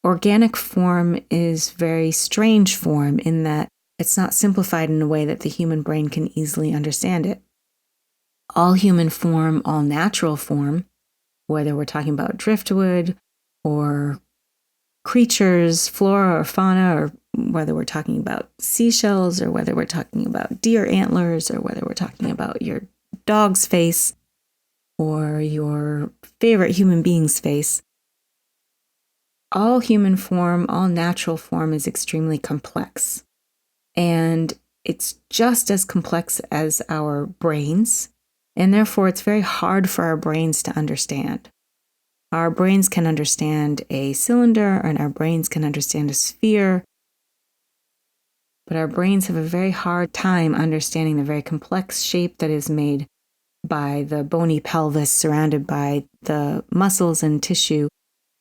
Organic form is very strange form in that it's not simplified in a way that the human brain can easily understand it. All human form, all natural form, whether we're talking about driftwood or creatures, flora or fauna, or whether we're talking about seashells, or whether we're talking about deer antlers, or whether we're talking about your dog's face or your favorite human being's face, all human form, all natural form is extremely complex. And it's just as complex as our brains, and therefore it's very hard for our brains to understand. Our brains can understand a cylinder, and our brains can understand a sphere, but our brains have a very hard time understanding the very complex shape that is made by the bony pelvis surrounded by the muscles and tissue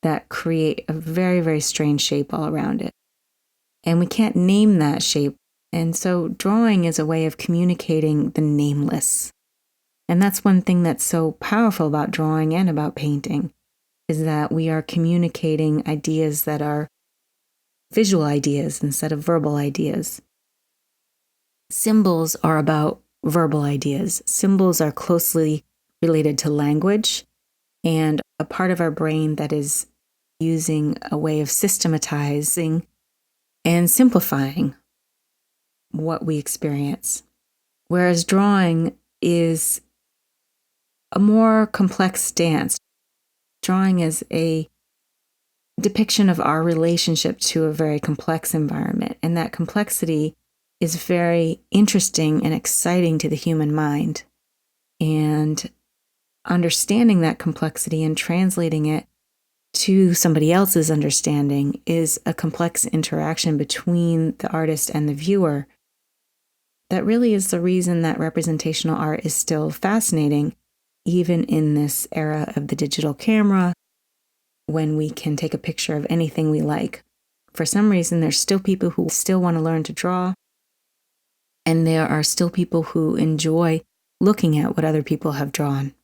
that create a very, very strange shape all around it. And we can't name that shape. And so drawing is a way of communicating the nameless. And that's one thing that's so powerful about drawing and about painting, is that we are communicating ideas that are visual ideas instead of verbal ideas. Symbols are about verbal ideas. Symbols are closely related to language and a part of our brain that is using a way of systematizing and simplifying what we experience. Whereas drawing is a more complex dance. Drawing is a depiction of our relationship to a very complex environment, and that complexity is very interesting and exciting to the human mind. And understanding that complexity and translating it to somebody else's understanding is a complex interaction between the artist and the viewer. That really is the reason that representational art is still fascinating, even in this era of the digital camera, when we can take a picture of anything we like. For some reason, there's still people who still want to learn to draw, and there are still people who enjoy looking at what other people have drawn.